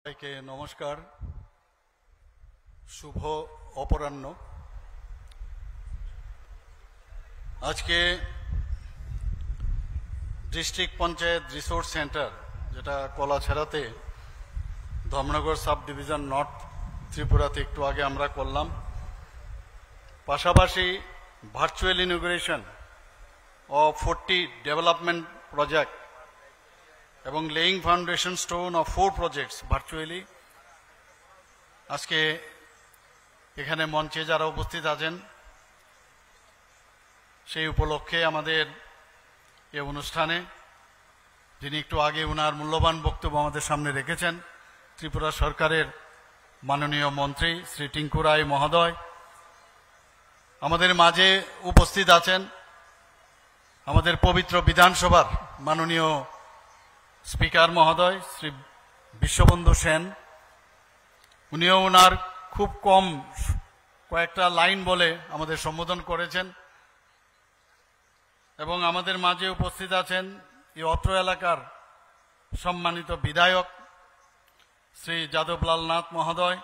সবাইকে নমস্কার, শুভ অপরাহ্ন। আজকে ডিস্ট্রিক্ট পঞ্চায়েত রিসোর্স সেন্টার, যেটা কলাছড়াতে ধর্মনগর সাব ডিভিশন নর্থ ত্রিপুরাতে একটু আগে আমরা করলাম, পাশাপাশি virtual inauguration of 40 development project এবং laying foundation stone of 4 projects virtually. আজকে এখানে মঞ্চে যারা উপস্থিত আছেন, সেই উপলক্ষে আমাদের এই অনুষ্ঠানে যিনি একটু আগে ওনার মূল্যবান বক্তব্য আমাদের সামনে রেখেছেন, ত্রিপুরা সরকারের মাননীয় মন্ত্রী শ্রী টিঙ্কু রায় মহোদয় আমাদের মাঝে উপস্থিত আছেন। আমাদের পবিত্র বিধানসভার মাননীয় স্পিকার মহোদয় শ্রী বিশ্ববন্ধু সেন, উনিও ওনার খুব কম কয়েকটা লাইন বলে আমাদের সম্বোধন করেছেন। এবং আমাদের মাঝে উপস্থিত আছেন এই অত্র এলাকার সম্মানিত বিধায়ক শ্রী যাদবলাল নাথ মহোদয়,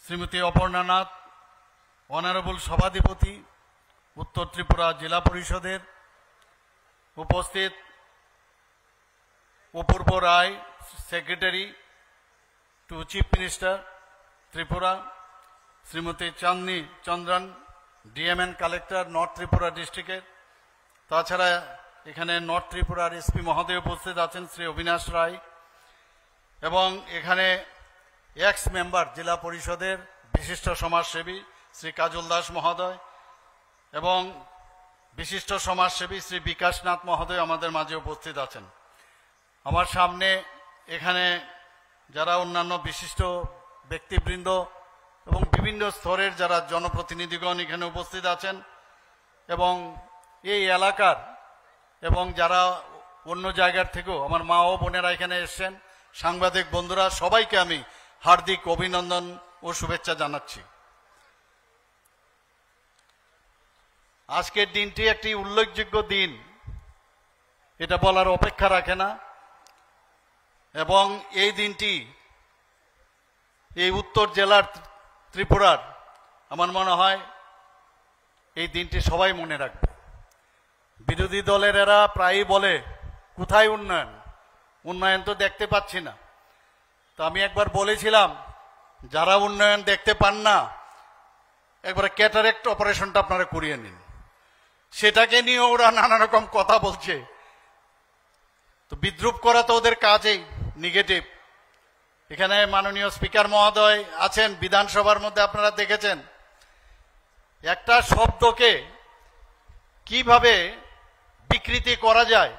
শ্রীমতী অপর্ণা নাথ, অনারেবল সভাধিপতি উত্তর ত্রিপুরা জেলা পরিষদের, উপস্থিত Apurba Roy, secretary to chief minister Tripura, Shrimati Chandni Chandran, DM and collector north Tripura ডিস্ট্রিক্টের। তাছাড়া এখানে নর্থ ত্রিপুরার এসপি মহোদয় উপস্থিত আছেন শ্রী অবিনাশ রায়, এবং এখানে এক্স মেম্বার জেলা পরিষদের বিশিষ্ট সমাজসেবী শ্রী কাজল দাস মহোদয় এবং বিশিষ্ট সমাজসেবী শ্রী বিকাশ নাথ মহোদয় আমাদের মাঝে উপস্থিত আছেন। আমার সামনে এখানে যারা অন্যান্য বিশিষ্ট ব্যক্তিবৃন্দ এবং বিভিন্ন স্তরের যারা জনপ্রতিনিধিগণ এখানে উপস্থিত আছেন, এবং এই এলাকার এবং যারা অন্য জায়গার থেকেও আমার মা ও বোনেরা এখানে এসছেন, সাংবাদিক বন্ধুরা, সবাইকে আমি হার্দিক অভিনন্দন ও শুভেচ্ছা জানাচ্ছি। আজকের দিনটি একটি উল্লেখযোগ্য দিন, এটা বলার অপেক্ষা রাখে না। এবং এই দিনটি এই উত্তর জেলার ত্রিপুরার, আমার মনে হয় এই দিনটি সবাই মনে রাখবে। বিরোধী দলের এরা প্রায়ই বলে কোথায় উন্নয়ন, উন্নয়ন তো দেখতে পাচ্ছি না। তো আমি একবার বলেছিলাম, যারা উন্নয়ন দেখতে পান না, একবার ক্যাটারেক্ট অপারেশনটা আপনারা করিয়ে নিন। সেটাকে নিয়ে ওরা নানা রকম কথা বলছে। তো বিদ্রুপ করা তো ওদের কাজেই, নেগেটিভ। এখানে মাননীয় স্পিকার মহোদয় আছেন, বিধানসভার মধ্যে আপনারা দেখেছেন একটা শব্দকে কিভাবে বিকৃতি করা যায়,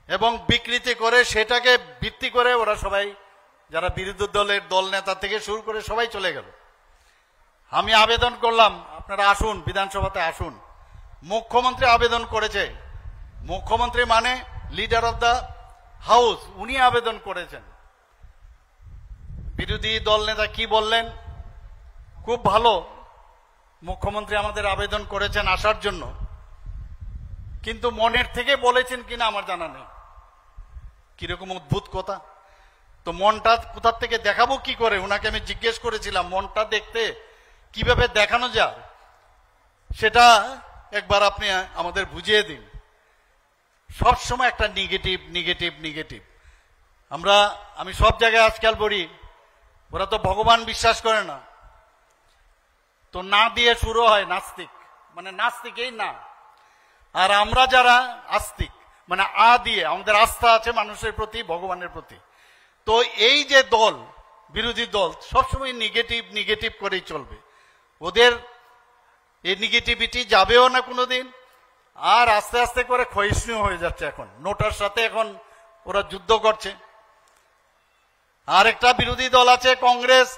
এবং বিকৃতি করে সেটাকে ভিত্তি করে ওরা সবাই, যারা বিরোধী দলের দল নেতা থেকে শুরু করে সবাই চলে গেল। আমি আবেদন করলাম, আপনারা আসুন, বিধানসভাতে আসুন। মুখ্যমন্ত্রী আবেদন করেছে, মুখ্যমন্ত্রী মানে লিডার অফ দ্য হাউস, উনি আবেদন করেছেন। বিরোধী দল নেতা কি বললেন, খুব ভালো, মুখ্যমন্ত্রী আমাদের আবেদন করেছেন আসার জন্য, কিন্তু মনের থেকে বলেছেন কিনা আমার জানা নেই। কিরকম অদ্ভুত কথা। তো মনটা কোথার থেকে দেখাবো কি করে, ওনাকে আমি জিজ্ঞেস করেছিলাম মনটা দেখতে কিভাবে দেখানো যায়, সেটা একবার আপনি আমাদের বুঝিয়ে দিন। সবসময় একটা নেগেটিভ নেগেটিভ নেগেটিভ। আমি সব জায়গায় আজকাল বলি, ওরা তো ভগবান বিশ্বাস করে না, তো না দিয়ে শুরু হয় নাস্তিক, মানে নাস্তিকেই না। আর আমরা যারা আস্তিক, মানে আ দিয়ে আমাদের আস্থা আছে মানুষের প্রতি, ভগবানের প্রতি। তো এই যে দল, বিরোধী দল সবসময় নেগেটিভ নেগেটিভ করেই চলবে। ওদের এই নেগেটিভিটি যাবেও না কোনোদিন, আর আস্তে আস্তে করে ক্ষয়িষ্ণু হয়ে যাচ্ছে। এখন নোটার সাথে এখন ওরা যুদ্ধ করছে। আর একটা বিরোধী দল আছে কংগ্রেস,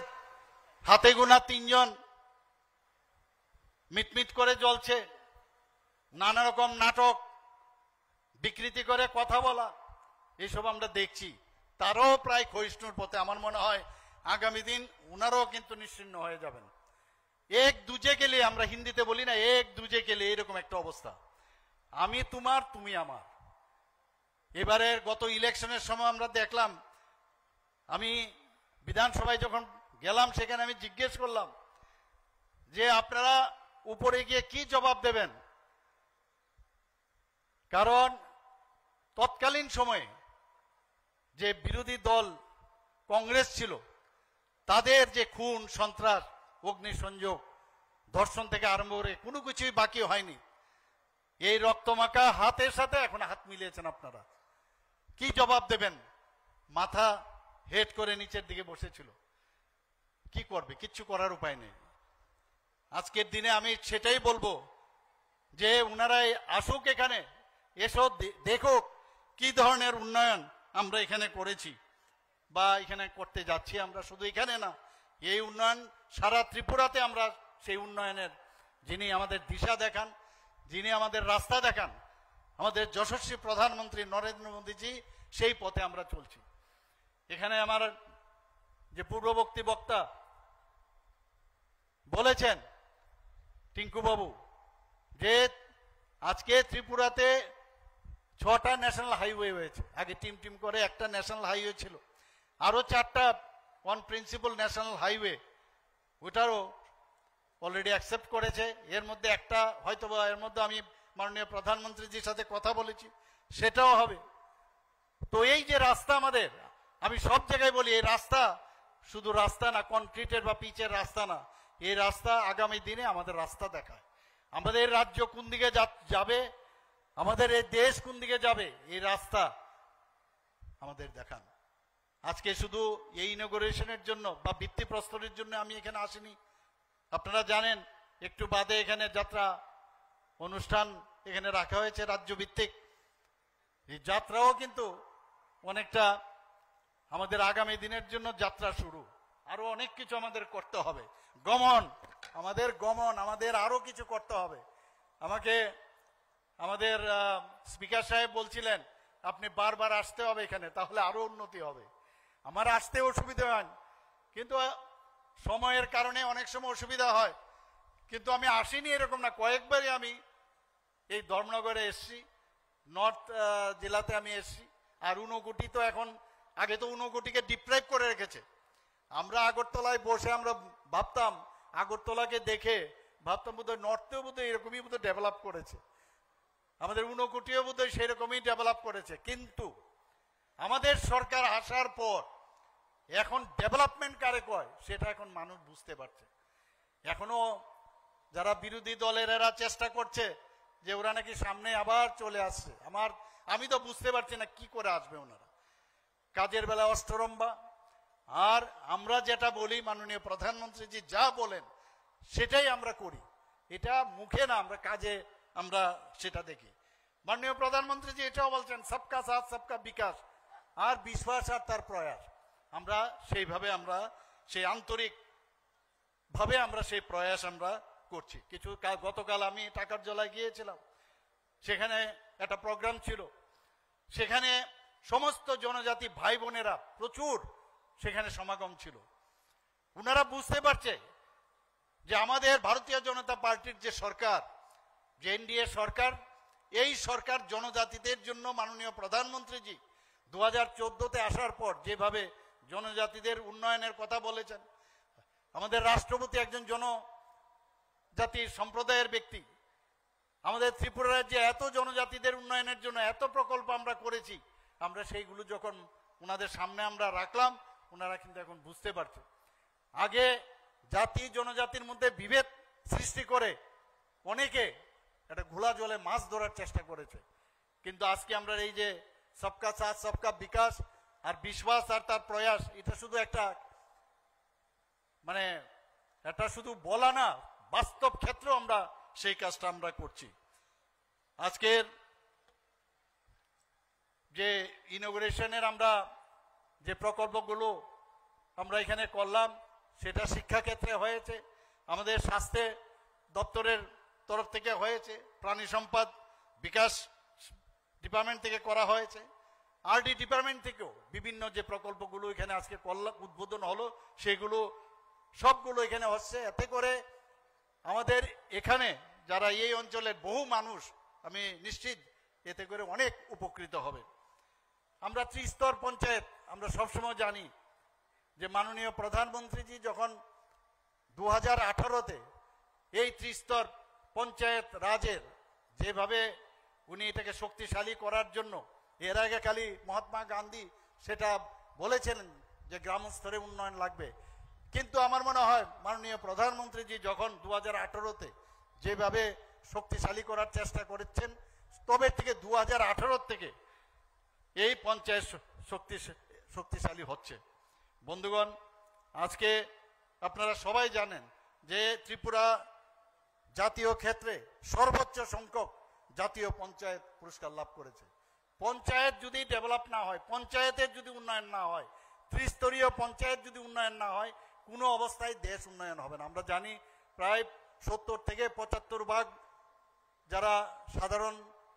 হাতে গোনা 3 জন মিটমিট করে জ্বলছে, নানা রকম নাটক, বিকৃতি করে কথা বলা, এইসব আমরা দেখছি। তারাও প্রায় ক্ষয়িষ্ণুর পথে। আমার মনে হয় আগামী দিন ওনারাও কিন্তু নিশ্চিহ্ন হয়ে যাবেন। এক দুজে গেলে, আমরা হিন্দিতে বলি না এক দুজে গেলে, এরকম একটা অবস্থা। আমি তোমার, তুমি আমার। এবারে গত ইলেকশনের সময় আমরা দেখলাম আমি বিধানসভায় যখন গেলাম সেখানে আমি জিজ্ঞেস করলাম যে আপনারা উপরে গিয়ে কি জবাব দেবেন, কারণ তৎকালীন সময়ে যে বিরোধী দল কংগ্রেস ছিল তাদের যে খুন সন্ত্রাস অগ্নিসংযোগ ধর্ষণ থেকে আরম্ভ করে কোনো কিছুই বাকি হয়নি। এই রক্তমাখা হাতের সাথে এখন হাত মিলিয়েছেন আপনারা, কি জবাব দেবেন? মাথা হেড করে নিচের দিকে বসেছিল, কি করবে? কিচ্ছু করার উপায় নেই। আজকের দিনে আমি সেটাই বলবো যে উনারাই আসুক এখানে, এসো দেখো কি ধরনের উন্নয়ন আমরা এখানে করেছি বা এখানে করতে যাচ্ছি। আমরা শুধু এখানে না, এই উন্নয়ন সারা ত্রিপুরাতে আমরা সেই উন্নয়নের যিনি আমাদের দিশা দেখান, যিনি আমাদের রাস্তা দেখান, আমাদের যশস্বী প্রধানমন্ত্রী নরেন্দ্র মোদীজি, সেই পথে আমরা চলছি। এখানে আমার যে পূর্ববর্তী বক্তা বলেছেন টিঙ্কু বাবু যে আজকে ত্রিপুরাতে 6টা ন্যাশনাল হাইওয়ে হয়েছে। আগে টিম করে একটা ন্যাশনাল হাইওয়ে ছিল, আরো 4টা অন প্রিন্সিপাল ন্যাশনাল হাইওয়ে, ওটারও অলরেডি অ্যাকসেপ্ট করেছে। এর মধ্যে একটা হয়তো এর মধ্যে আমি মাননীয় প্রধানমন্ত্রীজির সাথে কথা বলেছি, সেটাও হবে। তো এই যে রাস্তা আমাদের, আমি সব জায়গায় বলি এই রাস্তা শুধু রাস্তা না, কনক্রিটের বা পিচের রাস্তা না, এই রাস্তা আগামী দিনে আমাদের রাস্তা দেখায়। আমাদের রাজ্য কোন দিকে যাবে, আমাদের এই দেশ কোন দিকে যাবে, এই রাস্তা আমাদের দেখান। আজকে শুধু এই ইনগরেশনের জন্য বা ভিত্তিপ্রস্তরের জন্য আমি এখানে আসিনি। আপনারা জানেন একটু বাদে এখানে যাত্রা অনুষ্ঠান এখানে রাখা হয়েছে রাজ্য ভিত্তিক। এই যাত্রাও কিন্তু অনেকটা আমাদের আগামী দিনের জন্য যাত্রা শুরু। আরো অনেক কিছু আমাদের করতে হবে, আমাদের আরো কিছু করতে হবে। আমাকে আমাদের স্পিকার সাহেব বলছিলেন আপনি বারবার আসতে হবে এখানে, তাহলে আরো উন্নতি হবে। আমার আসতে অসুবিধা হয়, কিন্তু সময়ের কারণে অনেক সময় অসুবিধা হয়, কিন্তু আমি আসিনি এরকম না, কয়েকবারই আমি এই ধর্মনগরে এসছি, নর্থ জেলাতে আমি এসছি। আর ঊনকোটি তো এখন, আগে তো ঊনকোটিকে ডিপ্রাইভ করে রেখেছে। আমরা আগরতলায় বসে আমরা ভাবতাম, আগরতলাকে দেখে ভাবতাম বোধহয় নর্থেও বোধহয় এরকমই বোধহয় ডেভেলপ করেছে, আমাদের ঊনকোটিও বোধহয় সেরকমই ডেভেলপ করেছে। কিন্তু আমাদের সরকার আসার পর এখন ডেভেলপমেন্ট কারে কয় সেটা এখন মানুষ বুঝতে পারছে। এখনো যারা বিরোধী দলের এরা চেষ্টা করছে যে ওরা নাকি সামনে আবার চলে আসছে, আমি তো বুঝতে পারছি না কি করে আসবে ওনারা। কাজের বেলা অষ্টরম্বা, আর আমরা যেটা বলি মাননীয় প্রধানমন্ত্রীজি যা বলেন সেটাই আমরা করি, এটা মুখে না, আমরা কাজে আমরা সেটা দেখি। মাননীয় প্রধানমন্ত্রীজি এটাও বলছেন সবকা সাথ সবকা বিকাশ, আর বিশ্বাস আর তার প্রয়াস। আমরা সেইভাবে আমরা সেই আন্তরিক ভাবে আমরা সেই প্রয়াস আমরা করছি। কিছু গতকাল আমি টাকার জলায় গিয়েছিলাম, সেখানে একটা প্রোগ্রাম ছিল, সেখানে সমস্ত জনজাতি ভাই বোনেরা প্রচুর সেখানে সমাগম ছিল। ওনারা বুঝতে পারছে যে আমাদের ভারতীয় জনতা পার্টির যে সরকার, যে এনডিএ সরকার, এই সরকার জনজাতিদের জন্য মাননীয় প্রধানমন্ত্রীজি 2014তে আসার পর যেভাবে জনজাতিদের উন্নয়নের কথা বলেছেন, আমাদের রাষ্ট্রপতি একজন জনজাতি সম্প্রদায়ের ব্যক্তি, আমাদের ত্রিপুরা রাজ্যে এত জনজাতিদের উন্নয়নের জন্য এত প্রকল্প আমরা করেছি, আমরা সেইগুলো যখন ওনাদের সামনে আমরা রাখলাম, ওনারা কিন্তু এখন বুঝতে পারছে। আগে জাতি জনজাতির মধ্যে বিভেদ সৃষ্টি করে অনেকে একটা ঘোলা জলে মাছ ধরার চেষ্টা করেছে, কিন্তু আজকে আমরা এই যে সবকা সাথ সবকা বিকাশ আর বিশ্বাস আর তার প্রয়াস, এটা শুধু একটা এটা শুধু বলা না, বাস্তব ক্ষেত্রে আমরা সেই কাজটা আমরা করছি। আজকের যে ইনোগ্রেশনের আমরা যে প্রকল্পগুলো আমরা এখানে করলাম, সেটা শিক্ষা ক্ষেত্রে হয়েছে, আমাদের স্বাস্থ্য দপ্তরের তরফ থেকে হয়েছে, প্রাণী সম্পদ বিকাশ ডিপার্টমেন্ট থেকে করা হয়েছে, আরডি ডিপার্টমেন্ট থেকেও বিভিন্ন যে প্রকল্পগুলো এখানে আজকে উদ্বোধন হলো সেগুলো সবগুলো এখানে হচ্ছে। এতে করে আমাদের এখানে যারা এই অঞ্চলের বহু মানুষ, আমি নিশ্চিত এতে করে অনেক উপকৃত হবে। আমরা ত্রিস্তর পঞ্চায়েত আমরা সবসময় জানি, যে মাননীয় প্রধানমন্ত্রীজি যখন 2018-তে এই ত্রিস্তর পঞ্চায়েত রাজের যেভাবে উনি এটাকে শক্তিশালী করার জন্য, এর আগে খালি মহাত্মা গান্ধী সেটা বলেছিলেন যে গ্রাম স্তরে উন্নয়ন লাগবে, কিন্তু আমার মনে হয় মাননীয় প্রধানমন্ত্রীজি যখন 2018-তে যেভাবে শক্তিশালী করার চেষ্টা করেছেন, তবে থেকে 2018 থেকে এই পঞ্চায়েত শক্তিশালী হচ্ছে। বন্ধুগণ, আজকে আপনারা সবাই জানেন যে ত্রিপুরা জাতীয় ক্ষেত্রে সর্বোচ্চ সংখ্যক জাতীয় পঞ্চায়েত পুরস্কার লাভ করেছে। পঞ্চায়েত যদি ডেভেলপ না হয়, পঞ্চায়েতের যদি উন্নয়ন না হয়, ত্রিস্তরীয় পঞ্চায়েত যদি উন্নয়ন না হয়, কোনো অবস্থায় দেশ উন্নয়ন হবে না। আমরা জানি প্রায় 70 থেকে 75% যারা সাধারণ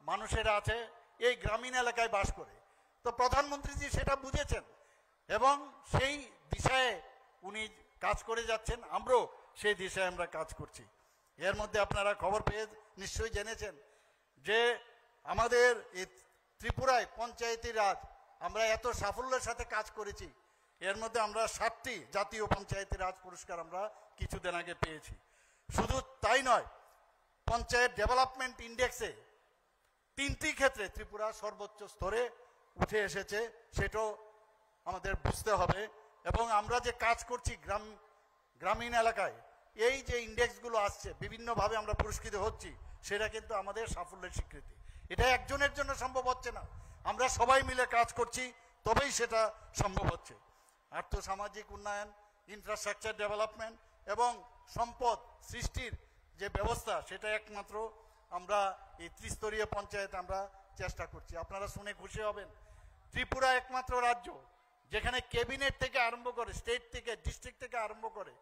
মানুষেরা আছে এই গ্রামীণ এলাকায় বাস করে। তো প্রধানমন্ত্রীজি সেটা বুঝেছেন এবং সেই দিশায় উনি কাজ করে যাচ্ছেন, আমরাও সেই দিশায় আমরা কাজ করছি। এর মধ্যে আপনারা খবর পেয়ে নিশ্চয়ই জেনেছেন যে আমাদের এই ত্রিপুরায় পঞ্চায়েতি রাজ আমরা এত সাফল্যের সাথে কাজ করেছি, এর মধ্যে আমরা 7টি জাতীয় পঞ্চায়েতি রাজ পুরস্কার আমরা কিছুদিন আগে পেয়েছি। শুধু তাই নয়, পঞ্চায়েত ডেভেলপমেন্ট ইন্ডেক্সে 3টি ক্ষেত্রে ত্রিপুরা সর্বোচ্চ স্তরে উঠে এসেছে, সেটাও আমাদের বুঝতে হবে। এবং আমরা যে কাজ করছি গ্রামীণ এলাকায়, এই যে ইন্ডেক্সগুলো আসছে, বিভিন্নভাবে আমরা পুরস্কৃত হচ্ছি, সেটা কিন্তু আমাদের সাফল্যের স্বীকৃতি। এটা একজনের জন্য সম্ভব হচ্ছে না, আমরা সবাই মিলে কাজ করছি, তবেই সেটা সম্ভব হচ্ছে। আর্থসামাজিক উন্নয়ন, ইনফ্রাস্ট্রাকচার ডেভেলপমেন্ট এবং সম্পদ সৃষ্টির যে ব্যবস্থা, সেটা একমাত্র আমরা এই ত্রিস্তরীয় পঞ্চায়েত আমরা চেষ্টা করছি। আপনারা শুনে খুশি হবেন, ত্রিপুরা একমাত্র রাজ্য যেখানে ক্যাবিনেট থেকে আরম্ভ করে, স্টেট থেকে, ডিস্ট্রিক্ট থেকে আরম্ভ করে,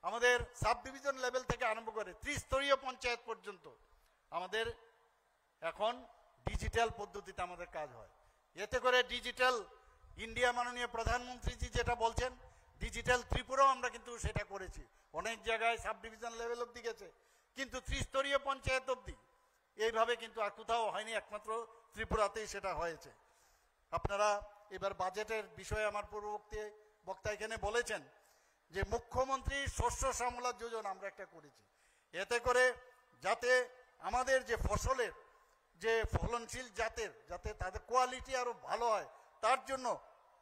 আমাদের সাব ডিভিশন লেভেল থেকে আরম্ভ করে ত্রিস্তরীয় পঞ্চায়েত পর্যন্ত আমাদের এখন ডিজিটাল পদ্ধতিতে আমাদের কাজ হয়। এতে করে ডিজিটাল ইন্ডিয়া, মাননীয় প্রধানমন্ত্রীজি যেটা বলছেন, ডিজিটাল ত্রিপুরাও আমরা কিন্তু সেটা করেছি। অনেক জায়গায় সাব ডিভিশন লেভেল অব্দি গেছে, কিন্তু ত্রিস্তরীয় পঞ্চায়েত অব্দি এইভাবে কিন্তু আর কোথাও হয়নি, একমাত্র ত্রিপুরাতেই সেটা হয়েছে। আপনারা এবার বাজেটের বিষয়ে আমার পূর্ববর্তী বক্তা এখানে বলেছেন যে মুখ্যমন্ত্রী শস্য শ্যামলা যোজনা আমরা একটা করেছি, এতে করে যাতে আমাদের যে ফসলের যে ফলনশীল যাতে তাদের কোয়ালিটি আরো ভালো হয়, তার জন্য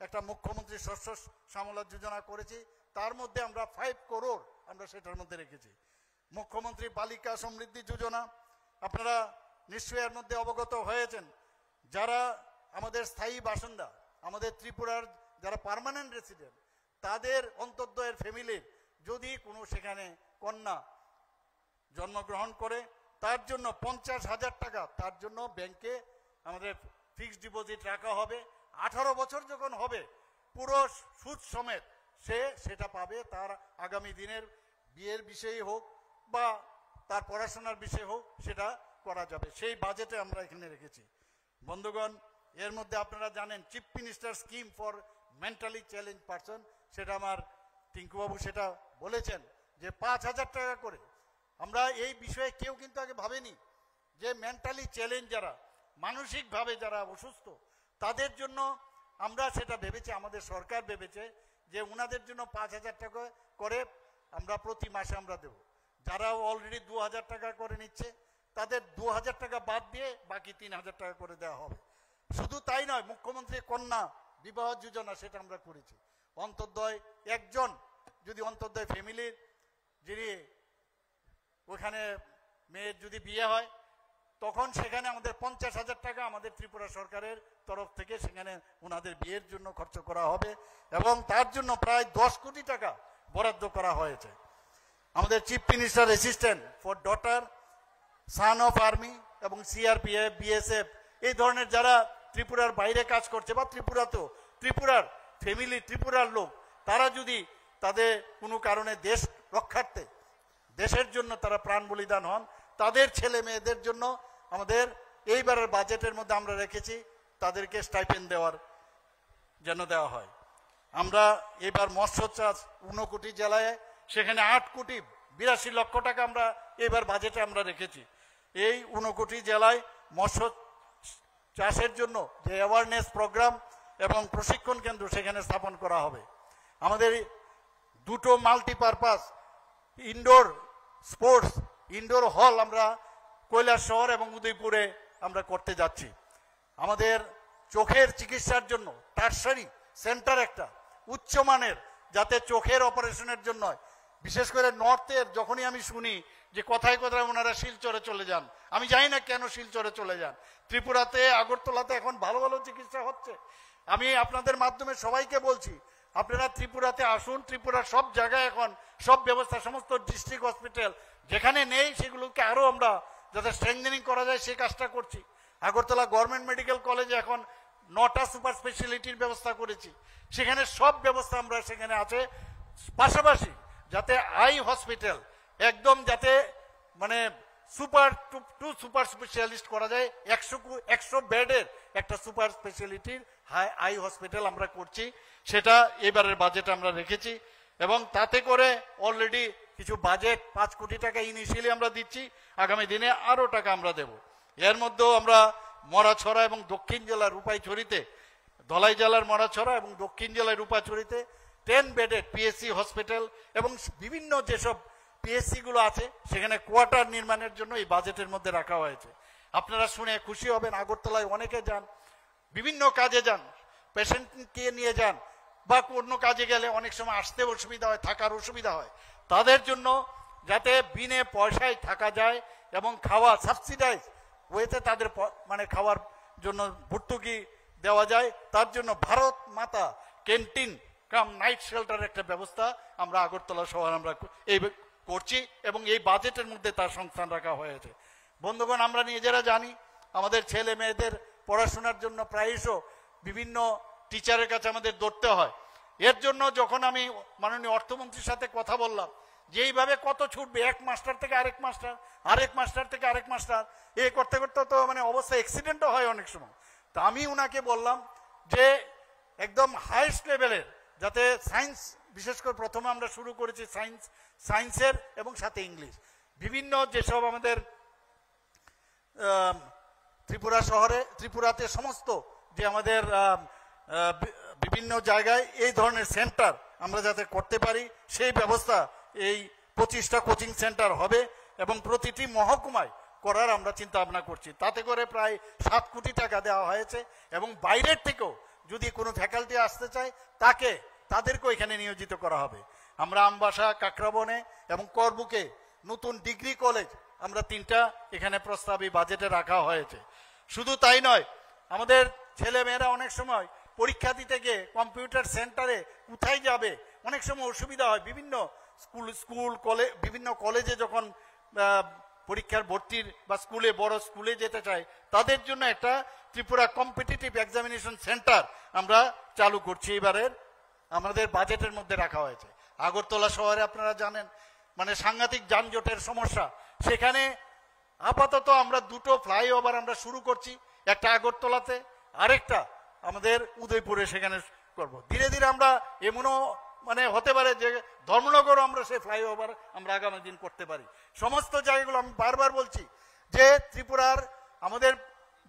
একটা মুখ্যমন্ত্রী শস্য শ্যামলা যোজনা করেছি। তার মধ্যে আমরা 5 করোড় আমরা সেটার মধ্যে রেখেছি। মুখ্যমন্ত্রী বালিকা সমৃদ্ধি যোজনা, আপনারা নিশ্চয়ই এর মধ্যে অবগত হয়েছেন, যারা আমাদের স্থায়ী বাসিন্দা, আমাদের ত্রিপুরার যারা পার্মানেন্ট রেসিডেন্ট, তাদের অন্তর্দয়ের ফ্যামিলির যদি কোনো সেখানে কন্যা জন্মগ্রহণ করে, তার জন্য 50,000 টাকা তার জন্য ব্যাংকে আমাদের ফিক্সড ডিপোজিট রাখা হবে। 18 বছর যখন হবে, পুরো সুদ সমেত সেটা পাবে। তার আগামী দিনের বিয়ের বিষয়ে হোক বা তার পড়াশোনার বিষয়ে হোক, সেটা করা যাবে। সেই বাজেটে আমরা এখানে রেখেছি। বন্ধুগণ, এর মধ্যে আপনারা জানেন chief minister scheme for mentally challenge person, সেটা আমার টিঙ্কুবাবু সেটা বলেছেন যে 5,000 টাকা করে। আমরা এই বিষয়ে কেউ কিন্তু আগে ভাবেনি যে মেন্টালি চ্যালেঞ্জ যারা, মানসিকভাবে যারা অসুস্থ, তাদের জন্য আমরা সেটা ভেবেছি, আমাদের সরকার ভেবেছে যে ওনাদের জন্য 5,000 টাকা করে আমরা প্রতি মাসে আমরা দেব। যারা অলরেডি 2,000 টাকা করে নিচ্ছে, তাদের 2,000 টাকা বাদ দিয়ে বাকি 3,000 টাকা করে দেওয়া হবে। শুধু তাই নয়, মুখ্যমন্ত্রী কন্যা বিবাহ যোজনা সেটা আমরা করেছি। অন্তর্দয় একজন যদি অন্তর্দয় ফ্যামিলির যিনি ওখানে মেয়ের যদি বিয়ে হয়, তখন সেখানে আমাদের 50,000 টাকা আমাদের ত্রিপুরা সরকারের তরফ থেকে সেখানে ওনাদের বিয়ের জন্য খরচ করা হবে এবং তার জন্য প্রায় 10 কোটি টাকা বরাদ্দ করা হয়েছে। আমাদের chief minister assistant for daughter, son of army এবং সিআরপিএফ, বিএসএফ, এই ধরনের যারা ত্রিপুরার বাইরে কাজ করছে বা ত্রিপুরাতেও, ত্রিপুরার ফ্যামিলি, ত্রিপুরার লোক, তারা যদি তাদের কোনো কারণে দেশ রক্ষার্থে, দেশের জন্য তারা প্রাণ বলিদান হন, তাদের ছেলে মেয়েদের জন্য আমাদের এইবারের বাজেটের মধ্যে আমরা রেখেছি তাদেরকে স্টাইপেন্ড দেওয়ার জন্য দেওয়া হয়। আমরা এবার মৎস্য চাষ 59 জেলায়, সেখানে 8,82 লক্ষ টাকা আমরা এবার বাজেটে আমরা রেখেছি। এই 59 জেলায় মৎস্য চাষের জন্য যে অ্যাওয়ারনেস প্রোগ্রাম এবং প্রশিক্ষণ কেন্দ্র সেখানে স্থাপন করা হবে। আমাদের দুটো মাল্টিপারপাস ইনডোর স্পোর্টস ইনডোর হল আমরা কৈলাসহর এবং উদয়পুরে আমরা করতে যাচ্ছি। আমাদের চোখের চিকিৎসার জন্য টারসারি সেন্টার একটা উচ্চমানের, যাতে চোখের অপারেশনের জন্য, বিশেষ করে নর্থের যখনই আমি শুনি যে কথায় কথায় ওনারা শিলচরে চলে যান, আমি জানি না কেন শিলচরে চলে যান। ত্রিপুরাতে আগরতলাতে এখন ভালো ভালো চিকিৎসা হচ্ছে। আমি আপনাদের মাধ্যমে সবাইকে বলছি, আপনারা ত্রিপুরাতে আসুন। ত্রিপুরার সব জায়গায় এখন সব ব্যবস্থা, সমস্ত ডিস্ট্রিক্ট হসপিটাল যেখানে নেই সেগুলোকে আরো আমরা যাতে স্ট্রেংথেনিং করা যায় সেই কাজটা করছি। আগরতলা গভর্নমেন্ট মেডিকেল কলেজে এখন 9টা সুপার স্পেশালিটির ব্যবস্থা করেছি, সেখানে সব ব্যবস্থা আমরা সেখানে আছে। পাশাপাশি যাতে আই হসপিটাল একদম যাতে মানে সুপার স্পেশালিস্ট করা যায়, 100 বেডের একটা সুপার স্পেশালিটির আই হসপিটাল আমরা করছি, সেটা এবারের বাজেটে আমরা রেখেছি। এবং তাতে করে অলরেডি কিছু বাজেট 5 কোটি টাকা ইনিশিয়ালি আমরা দিচ্ছি, আগামী দিনে আরো টাকা আমরা দেব। এর মধ্যেও আমরা মরাছড়া এবং দক্ষিণ জেলার রূপাইছড়িতে, ধলাই জেলার মরাছড়া এবং দক্ষিণ জেলার রূপাইছড়িতে 10 বেডের পিএসসি হসপিটাল এবং বিভিন্ন যেসব পিএসসি গুলো আছে সেখানে কোয়ার্টার নির্মাণের জন্য এই বাজেটের মধ্যে রাখা হয়েছে। আপনারা শুনে খুশি হবেন, আগরতলায় অনেকে যান, বিভিন্ন কাজে যান, পেশেন্টকে নিয়ে যান, বা অন্য কাজে গেলে অনেক সময় আসতে অসুবিধা হয়, থাকার অসুবিধা হয়, তাদের জন্য যাতে বিনে পয়সায় থাকা যায় এবং খাওয়া সাবসিডাইজ ওয়েতে তাদের মানে খাওয়ার জন্য ভর্তুকি দেওয়া যায়, তার জন্য ভারত মাতা ক্যান্টিন কাম নাইট শেল্টার একটা ব্যবস্থা আমরা আগরতলা শহর আমরা এই করছি এবং এই বাজেটের মধ্যে তার সংস্থান রাখা হয়েছে। বন্ধুগণ, আমরা নিজেরা জানি আমাদের ছেলে মেয়েদের পড়াশোনার জন্য প্রায়শ বিভিন্ন টিচারের কাছে আমাদের দৌড়তে হয়। এর জন্য যখন আমি মাননীয় অর্থমন্ত্রীর সাথে কথা বললাম যে এইভাবে কত ছুটবে, এক মাস্টার থেকে আরেক মাস্টার, আরেক মাস্টার থেকে আরেক মাস্টার, এই করতে করতে তো মানে অবস্থা অ্যাক্সিডেন্টও হয় অনেক সময়। তা আমি উনাকে বললাম যে একদম হাইস্ট লেভেলের যাতে সায়েন্স, বিশেষ করে প্রথমে আমরা শুরু করেছি সায়েন্সের এবং সাথে ইংলিশ, বিভিন্ন যেসব আমাদের ত্রিপুরা শহরে ত্রিপুরাতে সমস্ত যে আমাদের বিভিন্ন জায়গায় এই ধরনের সেন্টার আমরা যাতে করতে পারি সেই ব্যবস্থা এই 25টা কোচিং সেন্টার হবে এবং প্রতিটি মহকুমায় করার আমরা চিন্তা ভাবনা করছি। তাতে করে প্রায় 7 কোটি টাকা দেওয়া হয়েছে এবং বাইরের থেকেও যদি কোনো ফ্যাকাল্টি আসতে চায় তাদেরকেও এখানে নিয়োজিত করা হবে। আমরা আমবাসা, কাকরাবনে এবং করবুকে নতুন ডিগ্রি কলেজ আমরা 3টা এখানে প্রস্তাবী বাজেটে রাখা হয়েছে। শুধু তাই নয়, আমাদের ছেলে মেয়েরা অনেক সময় পরীক্ষা দিতে গিয়ে কম্পিউটার সেন্টারে কোথায় যাবে অনেক সময় অসুবিধা হয়। বিভিন্ন স্কুল কলেজ, বিভিন্ন কলেজে যখন পরীক্ষার ভর্তির বা স্কুলে, বড় স্কুলে যেতে চায় তাদের জন্য একটা ত্রিপুরা কম্পিটিটিভ এক্সামিনেশন সেন্টার আমরা চালু করছি, এবারের আমাদের বাজেটের মধ্যে রাখা হয়েছে। আগরতলা শহরে আপনারা জানেন মানে সাংঘাতিক যানজটের সমস্যা, সেখানে আপাতত আমরা 2টো ফ্লাইওভার আমরা শুরু করছি, একটা আগরতলাতে আরেকটা আমাদের উদয়পুরে সেখানে করব। ধীরে ধীরে আমরা এমনও মানে হতে পারে যে ধর্মনগরও আমরা সেই ফ্লাইওভার আমরা আগামী দিন করতে পারি। সমস্ত জায়গাগুলো আমি বারবার বলছি যে ত্রিপুরার আমাদের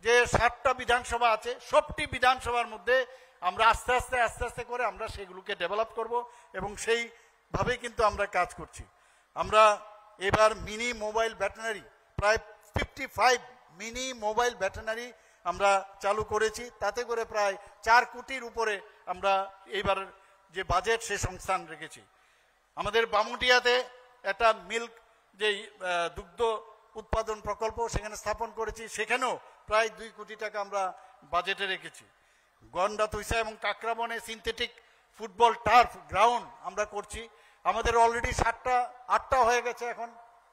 যে 7টা বিধানসভা আছে সবটি বিধানসভার মধ্যে আমরা আস্তে আস্তে করে আমরা সেগুলোকে ডেভেলপ করব এবং সেইভাবেই কিন্তু আমরা কাজ করছি। আমরা এবার মিনি মোবাইল ভেটেরিনারি প্রায় 55 মিনি মোবাইল ভেটেরিনারি আমরা চালু করেছি, তাতে করে প্রায় 4 কোটির উপরে আমরা এইবার যে বাজেট সে সংস্থান রেখেছি। আমাদের বামুটিয়াতে একটা মিল্ক যে দুগ্ধ উৎপাদন প্রকল্প সেখানে স্থাপন করেছি, সেখানেও প্রায় 2 কোটি টাকা আমরা বাজেটে রেখেছি। গন্ডা তুইসা এবং কাকরাবনে সিনথেটিক ফুটবল টার্ফ গ্রাউন্ড আমরা করছি। আমাদের অলরেডি 8টা হয়ে গেছে এখন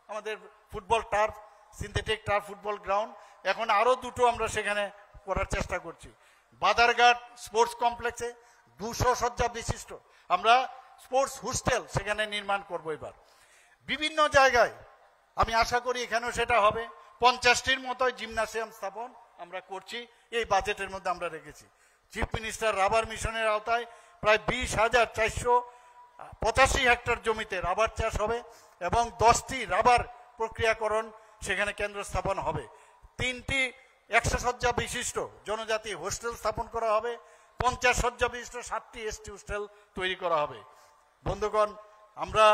আমাদের football turf, synthetic turf football ground, এখন আরো 2টো আমরা সেখানে করার চেষ্টা করছি। বাদারঘাট স্পোর্টস কমপ্লেক্সে 200 শয্যা বিশিষ্ট আমরা স্পোর্টস হোস্টেল সেখানে নির্মাণ করব। এবার বিভিন্ন জায়গায় আমি আশা করি এখানেও সেটা হবে। 50টির মতো জিমনাসিয়াম স্থাপন আমরা করছি, এই বাজেটের মধ্যে আমরা রেখেছি। চিফ মিনিস্টার রাবার মিশনের আওতায় প্রায় 20,485 হেক্টর জমিতে রাবার চাষ হবে এবং 10টি রাবার প্রক্রিয়াকরণ সেখানে কেন্দ্র স্থাপন হবে। 3টি 100 শয্যা বিশিষ্ট জনজাতি হোস্টেল স্থাপন করা হবে। 50 শয্যা বিশিষ্ট 7টি এসটি হোস্টেল তৈরি করা হবে। বন্ধুগণ, আমরা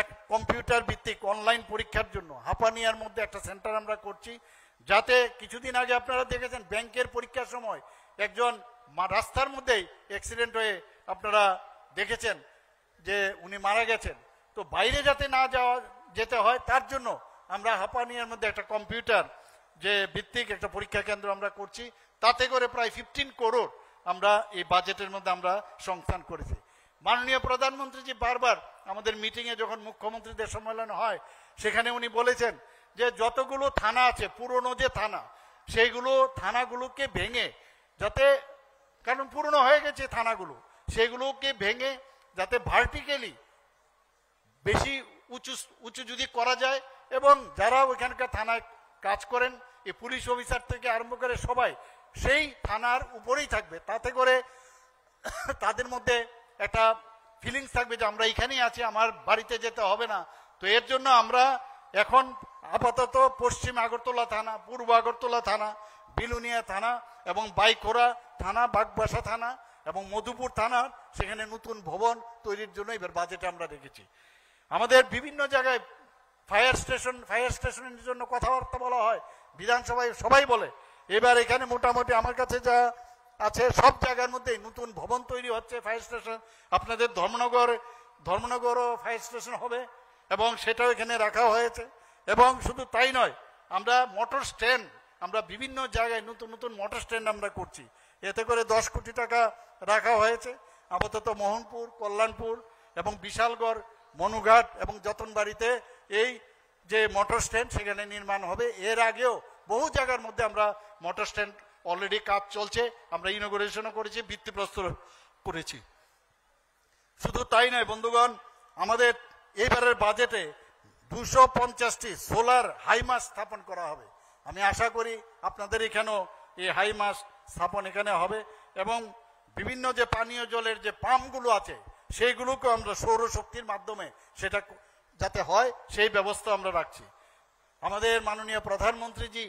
এক কম্পিউটার ভিত্তিক অনলাইন পরীক্ষার জন্য হাঁপানিয়ার মধ্যে একটা সেন্টার আমরা করছি, যাতে কিছুদিন আগে আপনারা দেখেছেন ব্যাংকের পরীক্ষার সময় একজন রাস্তার মধ্যেই অ্যাক্সিডেন্ট হয়ে আপনারা দেখেছেন যে উনি মারা গেছেন। তো বাইরে যাতে না যেতে হয় তার জন্য আমরা হাঁপানিয়ার মধ্যে একটা কম্পিউটার যে ভিত্তিক একটা পরীক্ষা কেন্দ্র আমরা করছি, তাতে করে প্রায় 15 করোড় আমরা এই বাজেটের মধ্যে আমরা সংস্থান করেছি। মাননীয় প্রধানমন্ত্রীজি বারবার আমাদের মিটিংয়ে যখন মুখ্যমন্ত্রীদের সম্মেলন হয় সেখানে উনি বলেছেন যে যতগুলো থানা আছে, পুরনো যে থানা, সেইগুলো থানাগুলোকে ভেঙে যাতে, কারণ পুরনো হয়ে গেছে থানাগুলো, সেগুলোকে ভেঙে যাতে ভার্টিক্যালি বেশি উঁচু যদি করা যায়, এবং যারা ওইখানকার থানায় কাজ করেন এই পুলিশ অফিসার থেকে আরম্ভ করে সবাই সেই থানার উপরেই থাকবে, তাতে করে তাদের মধ্যে একটা ফিলিংস থাকবে যে আমরা এখানেই আছি, আমার বাড়িতে যেতে হবে না। তো এর জন্য আমরা এখন আপাতত পশ্চিম আগরতলা থানা, পূর্ব আগরতলা থানা, বিলুনিয়া থানা এবং বাইখোরা থানা, বাগবাসা থানা এবং মধুপুর থানা, সেখানে নতুন ভবন তৈরির জন্য এবার বাজেটে আমরা রেখেছি। আমাদের বিভিন্ন জায়গায় ফায়ার স্টেশনের জন্য কথাবার্তা বলা হয়, বিধানসভায় সবাই বলে। এবার এখানে মোটামুটি আমার কাছে যা আছে সব জায়গার মধ্যে নতুন ভবন তৈরি হচ্ছে ফায়ার স্টেশন। আপনাদের ধর্মনগরও ফায়ার স্টেশন হবে এবং সেটাও এখানে রাখা হয়েছে। এবং শুধু তাই নয়, আমরা মোটর স্ট্যান্ড, আমরা বিভিন্ন জায়গায় নতুন নতুন মোটর স্ট্যান্ড আমরা করছি, এতে করে 10 কোটি টাকা রাখা হয়েছে। আপাতত মোহনপুর, কল্যাণপুর এবং বিশালগড়, মনুঘাট এবং যতনবাড়িতে এই যে মোটর স্ট্যান্ড সেখানে নির্মাণ হবে। এর আগেও বহু জায়গার মধ্যে আমরা মোটর স্ট্যান্ড অলরেডি কাজ চলছে, আমরা ইনগুরেশনও করেছি, ভিত্তিপ্রস্তর করেছি। শুধু তাই নয় বন্ধুগণ, আমাদের এইবারের বাজেটে 250টি সোলার হাইমাস স্থাপন করা হবে। আমি আশা করি আপনাদের এখানেও এই হাইমাস স্থাপন এখানে হবে, এবং বিভিন্ন যে পানীয় জলের যে পাম্পগুলো আছে সেইগুলোকে আমরা সৌরশক্তির মাধ্যমে সেটা যাতে হয় সেই ব্যবস্থা আমরা রাখছি। আমাদের মাননীয় প্রধানমন্ত্রীজি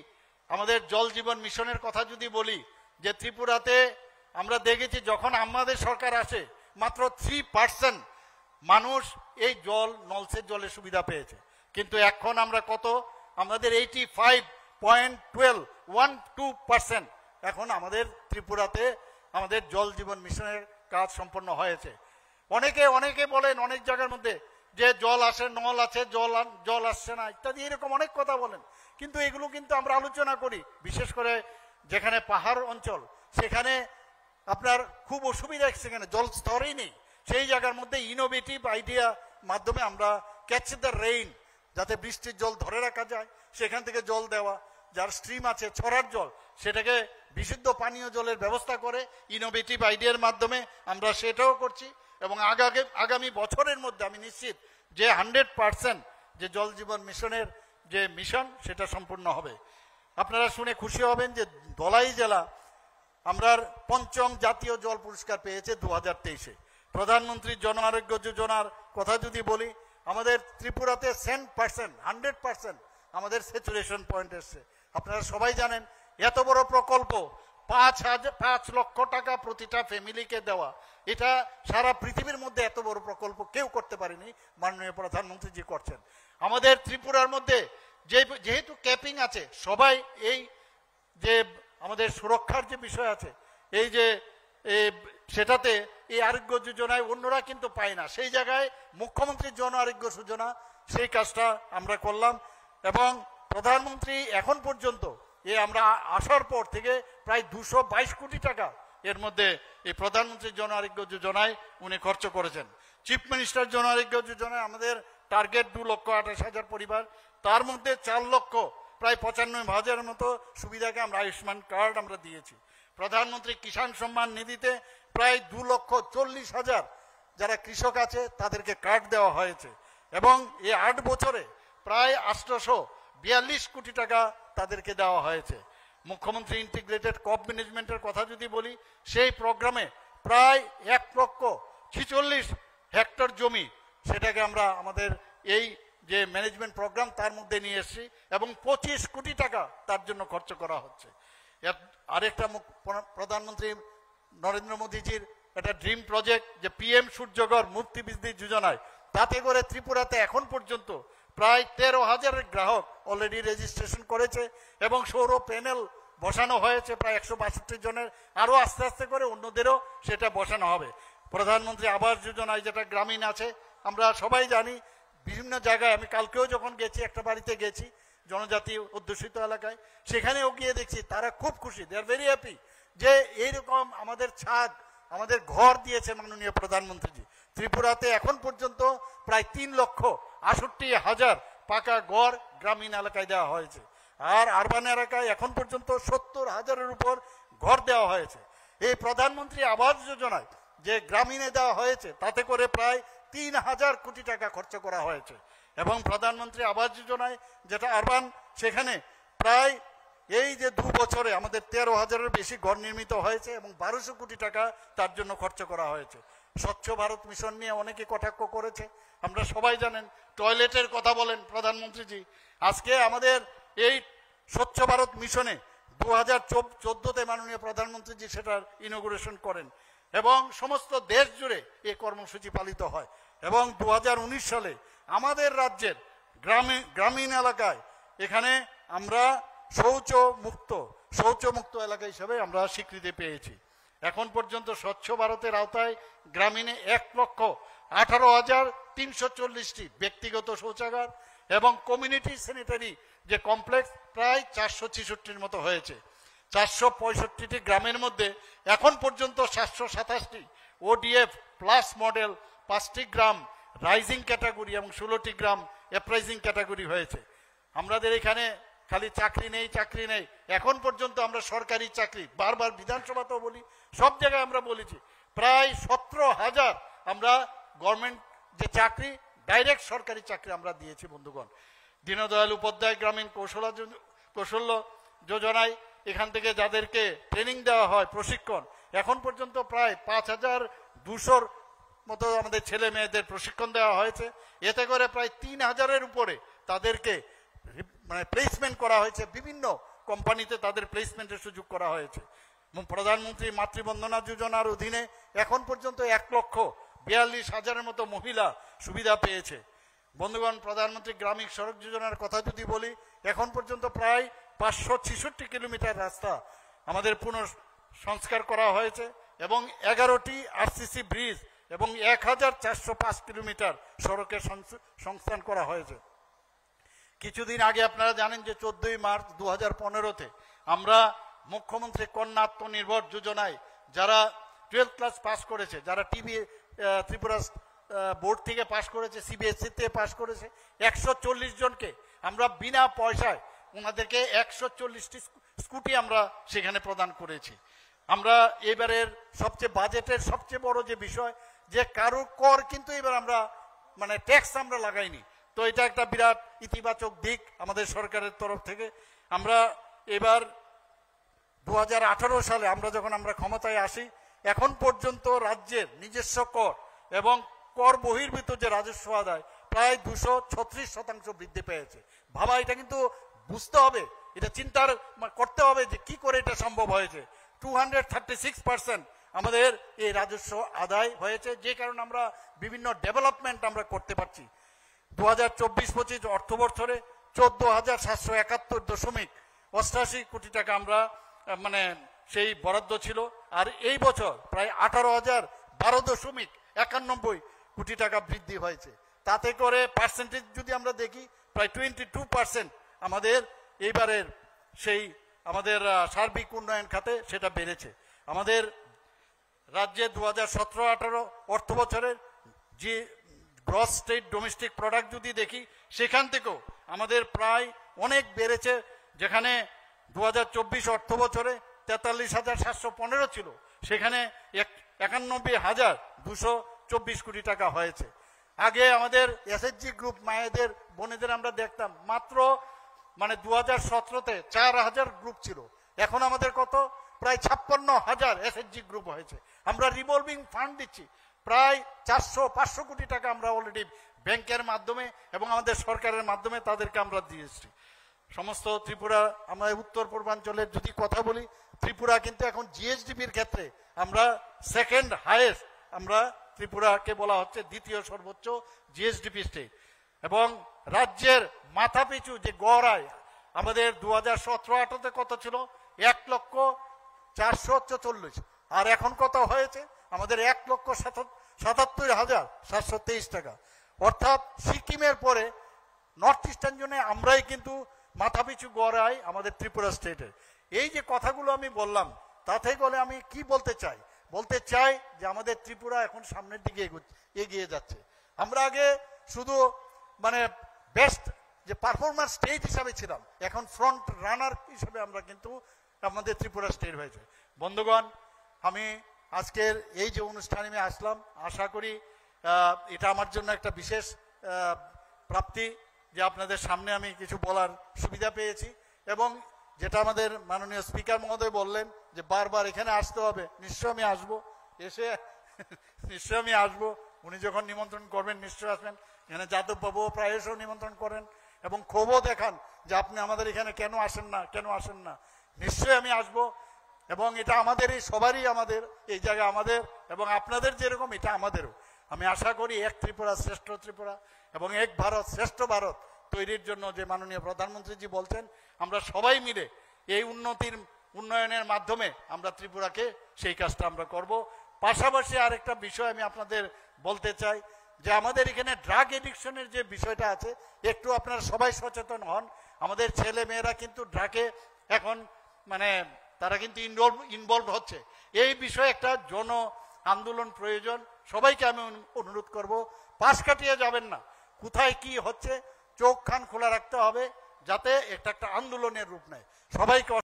আমাদের জল জীবন মিশনের কথা যদি বলি, যে ত্রিপুরাতে আমরা দেখেছি যখন আমাদের সরকার আসে মাত্র 3% মানুষ এই নলসের জলের সুবিধা পেয়েছে, কিন্তু এখন আমরা কত, আমাদের 85.12% এখন আমাদের ত্রিপুরাতে আমাদের জল জীবন মিশনের কাজ সম্পন্ন হয়েছে। অনেকে বলেন অনেক জায়গার মধ্যে যে জল আসে, নল আছে, জল আসছে না ইত্যাদি এরকম অনেক কথা বলেন, কিন্তু এগুলো কিন্তু আমরা আলোচনা করি। বিশেষ করে যেখানে পাহাড় অঞ্চল সেখানে আপনার খুব অসুবিধা, সেখানে জল স্তরই নেই, সেই জায়গার মধ্যে ইনোভেটিভ আইডিয়া মাধ্যমে আমরা ক্যাচ দ্য রেইন, যাতে বৃষ্টির জল ধরে রাখা যায়, সেখান থেকে জল দেওয়া, যার স্ট্রিম আছে ছড়ার জল সেটাকে বিশুদ্ধ পানীয় জলের ব্যবস্থা করে ইনোভেটিভ আইডিয়ার মাধ্যমে আমরা সেটাও করছি। এবং আগামী বছরের মধ্যে আমি নিশ্চিত যে 100% যে জল জীবন মিশনের যে মিশন সেটা সম্পূর্ণ হবে। আপনারা শুনে খুশি হবেন যে ধলাই জেলা আমরা 5ম জাতীয় জল পুরস্কার পেয়েছে 2023-এ। প্রধানমন্ত্রী জন আরোগ্য যোজনার কথা যদি বলি, আমাদের ত্রিপুরাতে 100% আমাদের স্যাচুরেশন পয়েন্ট এসছে। আপনারা সবাই জানেন এত বড় প্রকল্প, 5 লক্ষ টাকা প্রতিটা ফ্যামিলিকে দেওয়া, এটা সারা পৃথিবীর মধ্যে এত বড় প্রকল্প কেউ করতে পারেনি, মাননীয় প্রধানমন্ত্রীজি করছেন। আমাদের ত্রিপুরার মধ্যে যেহেতু ক্যাপিং আছে, সবাই এই যে আমাদের সুরক্ষার যে বিষয় আছে এই যে সেটাতে এই আরোগ্য যোজনায় অন্যরা কিন্তু পায় না, সেই জায়গায় মুখ্যমন্ত্রীর জন আরোগ্য যোজনা সেই কাজটা আমরা করলাম। এবং প্রধানমন্ত্রী এখন পর্যন্ত আমরা আসার পর থেকে প্রায় 222 কোটি টাকা এর মধ্যে এই প্রধানমন্ত্রীর জন আরোগ্য যোজনায় উনি খরচ করেছেন। চিফ মিনিস্টার জন আরোগ্য যোজনায় আমাদের টার্গেট 2,28,000 পরিবার, তার মধ্যে 4 লক্ষ প্রায় 95,000 মতো সুবিধাকে আমরা আয়ুষ্মান কার্ড আমরা দিয়েছি। প্রধানমন্ত্রী কিষাণ সম্মান নিধিতে প্রায় 2,40,000 যারা কৃষক আছে তাদেরকে কার্ড দেওয়া হয়েছে, এবং এই 8 বছরে প্রায় 842 কোটি টাকা তাদেরকে দেওয়া হয়েছে। মুখ্যমন্ত্রী ইন্টিগ্রেটেড ক্রপ ম্যানেজমেন্টের কথা যদি বলি, সেই প্রোগ্রামে প্রায় 1,46,000 হেক্টর জমি সেটাকে আমরা আমাদের এই যে ম্যানেজমেন্ট প্রোগ্রাম তার মধ্যে নিয়ে এসেছি, এবং 25 কোটি টাকা তার জন্য খরচ করা হচ্ছে। আরেকটা প্রধানমন্ত্রী নরেন্দ্র মোদীজির একটা ড্রিম প্রজেক্ট যে PM সূর্যঘর মুফতি বিজলি যোজনায়, তাতে করে ত্রিপুরাতে এখন পর্যন্ত প্রায় 13,000 গ্রাহক অলরেডি রেজিস্ট্রেশন করেছে এবং সৌর প্যানেল বসানো হয়েছে প্রায় 162 জনের। আরও আস্তে আস্তে করে অন্যদেরও সেটা বসানো হবে। প্রধানমন্ত্রী আবাস যোজনায় যেটা গ্রামীণ আছে, আমরা সবাই জানি বিভিন্ন জায়গায়, আমি কালকেও যখন গেছি একটা বাড়িতে গেছি জনজাতি অধ্যুষিত এলাকায়, সেখানেও গিয়ে দেখছি তারা খুব খুশি, দে আর ভেরি হ্যাপি যে এইরকম আমাদের ছাদ, আমাদের ঘর দিয়েছে মাননীয় প্রধানমন্ত্রীজি। ত্রিপুরাতে এখন পর্যন্ত প্রায় 3,68,000 পাকা ঘর গ্রামীণ এলাকায় দেওয়া হয়েছে, আর আরবান এলাকায় এখন পর্যন্ত 70,000-এর উপর ঘর দেওয়া হয়েছে। এই প্রধানমন্ত্রী আবাস যোজনায় যে গ্রামীণে দেওয়া হয়েছে তাতে করে প্রায় 3,000 কোটি টাকা খরচ করা হয়েছে, এবং প্রধানমন্ত্রী আবাস যোজনায় যেটা আরবান, সেখানে প্রায় এই যে 2 বছরে আমাদের 13,000-এর বেশি ঘর নির্মিত হয়েছে এবং 1200 কোটি টাকা তার জন্য খরচ করা হয়েছে। স্বচ্ছ ভারত মিশন নিয়ে অনেকে কটাক্ষ করেছে, আমরা সবাই জানেন। টয়লেটের কথা বলেন প্রধানমন্ত্রীজি, আজকে আমাদের এই স্বচ্ছ ভারত মিশনে 2014-তে মাননীয় প্রধানমন্ত্রীজি সেটার ইনগুরেশন করেন এবং সমস্ত দেশ জুড়ে এই কর্মসূচি পালিত হয়। এবং 2019 সালে আমাদের রাজ্যের গ্রামীণ এলাকায় এখানে আমরা শৌচমুক্ত এলাকা হিসেবে আমরা স্বীকৃতি পেয়েছি। এখন পর্যন্ত স্বচ্ছ ভারতের আওতায় গ্রামীণে 1,18,340টি ব্যক্তিগত শৌচাগার এবং কমিউনিটি স্যানিটারি যে কমপ্লেক্স প্রায় 466-র মতো হয়েছে। 465টি গ্রামের মধ্যে এখন পর্যন্ত 727টি ODF প্লাস মডেল, 5টি গ্রাম রাইজিং ক্যাটাগরি এবং 16টি গ্রাম অ্যাপ্রাইজিং ক্যাটাগরি হয়েছে। আমাদের এখানে খালি চাকরি নেই, এখন পর্যন্ত আমরা সরকারি চাকরি, বারবার বিধানসভাতেও বলি, সব জায়গায় আমরা বলেছি, প্রায় 17,000 আমরা গভর্নমেন্ট যে চাকরি, ডাইরেক্ট সরকারি চাকরি আমরা দিয়েছি বন্ধুগণ। দীনদয়াল উপাধ্যায় গ্রামীণ কৌশল্য যোজনায় এখান থেকে যাদেরকে ট্রেনিং দেওয়া হয়, প্রশিক্ষণ, এখন পর্যন্ত প্রায় 5,200-র মতো আমাদের ছেলে মেয়েদের প্রশিক্ষণ দেওয়া হয়েছে। এতে করে প্রায় 3,000-এর উপরে তাদেরকে প্লেসমেন্ট করা হয়েছে, বিভিন্ন কোম্পানিতে তাদের প্লেসমেন্টের সুযোগ করা হয়েছে। প্রধানমন্ত্রী মাতৃবন্দনা যোজনার অধীনে এখন পর্যন্ত 1,42,000-এর মতো মহিলা সুবিধা পেয়েছে। বন্ধুগণ, প্রধানমন্ত্রী গ্রামীণ সড়ক যোজনার কথা যদি বলি, এখন পর্যন্ত প্রায় 566 কিলোমিটার রাস্তা আমাদের পুনঃসংস্কার করা হয়েছে এবং 11টি RCC ব্রিজ এবং 1,405 কিলোমিটার সড়কের সংস্থান করা হয়েছে। কিছুদিন আগে আপনারা জানেন যে 14ই মার্চ 2015-তে আমরা মুখ্যমন্ত্রী কন্যা আত্মনির্ভর যোজনায় যারা 12th ক্লাস পাস করেছে, যারা ত্রিপুরা বোর্ড থেকে পাস করেছে, CBSE-তে পাস করেছে, 140 জনকে আমরা বিনা পয়সায় ওনাদেরকে 140টি স্কুটি আমরা সেখানে প্রদান করেছি। আমরা এবারের বাজেটের সবচেয়ে বড় যে বিষয়, যে কারো কর কিন্তু এবার আমরা ট্যাক্স আমরা লাগাইনি, তো এটা একটা বিরাট ইতিবাচক দিক আমাদের সরকারের তরফ থেকে। আমরা এবার 2018 সালে যখন আমরা ক্ষমতায় আসি, এখন পর্যন্ত রাজ্যের নিজস্ব কর এবং কর বহির্ভূত যে রাজস্ব আদায় প্রায় 236% বৃদ্ধি পেয়েছে। ভাবা, এটা কিন্তু বুঝতে হবে, এটা চিন্তা করতে হবে যে কি করে এটা সম্ভব হয়েছে। 236% আমাদের এই রাজস্ব আদায় হয়েছে, যে কারণে আমরা বিভিন্ন ডেভেলপমেন্ট আমরা করতে পারছি। 2024-25 অর্থ বছরে 14,771.88 কোটি টাকা আমরা সেই বরাদ্দ ছিল, আর এই বছর প্রায় 18,012.91 কোটি টাকা বৃদ্ধি হয়েছে। তাতে করে পার্সেন্টেজ যদি আমরা দেখি, প্রায় 22% আমাদের এইবারের সেই আমাদের সার্বিক উন্নয়ন খাতে সেটা বেড়েছে। আমাদের রাজ্যে 2017-18 অর্থ বছরের যে গ্রস স্টেট ডোমেস্টিক প্রোডাক্ট যদি দেখি, সেখান থেকেও আমাদের প্রায় অনেক বেড়েছে, যেখানে 2024 অর্থ বছরে 43,715 ছিল, সেখানে 91,224 কোটি টাকা হয়েছে। আগে আমাদের SHG গ্রুপ মায়েদের বোনেদের আমরা দেখতাম মাত্র 2017-তে 4,000 গ্রুপ ছিল, এখন আমাদের কত, প্রায় 56,000 SHG গ্রুপ হয়েছে। আমরা রিভলভিং ফান্ড দিচ্ছি প্রায় 400-500 কোটি টাকা আমরা অলরেডি ব্যাংকের মাধ্যমে এবং আমাদের সরকারের মাধ্যমে তাদেরকে আমরা দিয়েছি। সমস্ত ত্রিপুরা, আমরা উত্তর পূর্বাঞ্চলের যদি কথা বলি, ত্রিপুরা কিন্তু এখন জিএসডিপির ক্ষেত্রে আমরা সেকেন্ড হাইয়েস্ট, আমরা ত্রিপুরাকে বলা হচ্ছে দ্বিতীয় সর্বোচ্চ জিএসডিপি স্টেট। এবং রাজ্যের মাথাপিছু যে গড় আয় আমাদের 2017-18-তে কত ছিল? 1,04,44, আর এখন কত হয়েছে? আমাদের 1,77,723 টাকা। অর্থাৎ সিকিমের পরে নর্থ ইস্টার্ন জোনে আমরাই কিন্তু মাথাপিছু গড় আয় আমাদের ত্রিপুরা স্টেটের। এই যে কথাগুলো আমি বললাম, তাতে করে আমি কি বলতে চাই? বলতে চাই যে আমাদের ত্রিপুরা এখন সামনের দিকে এগিয়ে যাচ্ছে। আমরা আগে শুধু মানে বেস্ট যে পারফরম্যান্স স্টেট হিসাবে ছিলাম, এখন ফ্রন্ট রানার হিসাবে আমরা কিন্তু আমাদের ত্রিপুরা স্টেট হয়েছে। বন্ধুগণ, আমি আজকের এই যে অনুষ্ঠানে আমি আসলাম, আশা করি এটা আমার জন্য একটা বিশেষ প্রাপ্তি যে আপনাদের সামনে আমি কিছু বলার সুবিধা পেয়েছি। এবং যেটা আমাদের মাননীয় স্পিকার মহোদয় বললেন যে বারবার এখানে আসতে হবে, নিশ্চয় আমি আসবো, এসে নিশ্চয় আমি আসবো। উনি যখন নিমন্ত্রণ করবেন নিশ্চয় আসবেন। এখানে যাদব বাবুও প্রায়শই নিমন্ত্রণ করেন এবং ক্ষোভও দেখান যে আপনি আমাদের এখানে কেন আসেন না। নিশ্চয়ই আমি আসবো। এবং এটা আমাদেরই, সবারই আমাদের এই জায়গা আমাদের, এবং আপনাদের যেরকম এটা আমাদেরও। আমি আশা করি এক ত্রিপুরা শ্রেষ্ঠ ত্রিপুরা এবং এক ভারত শ্রেষ্ঠ ভারত তৈরির জন্য যে মাননীয় প্রধানমন্ত্রীজি বলছেন, আমরা সবাই মিলে এই উন্নয়নের মাধ্যমে আমরা ত্রিপুরাকে সেই কাজটা আমরা করব। পাশাপাশি আরেকটা বিষয় আমি আপনাদের বলতে চাই যে আমাদের এখানে ড্রাগ এডিকশনের যে বিষয়টা আছে, একটু আপনারা সবাই সচেতন হন। আমাদের ছেলে মেয়েরা কিন্তু ড্রাগে এখন মানে তারা কিন্তু ইনভলভ হচ্ছে। এই বিষয়ে একটা জন আন্দোলন প্রয়োজন। সবাইকে আমি অনুরোধ করব, পাশ কাটিয়ে যাবেন না। কোথায় কি হচ্ছে চোখ কান খোলা রাখতে হবে, যাতে একটা আন্দোলনের রূপ নেয়। সবাইকে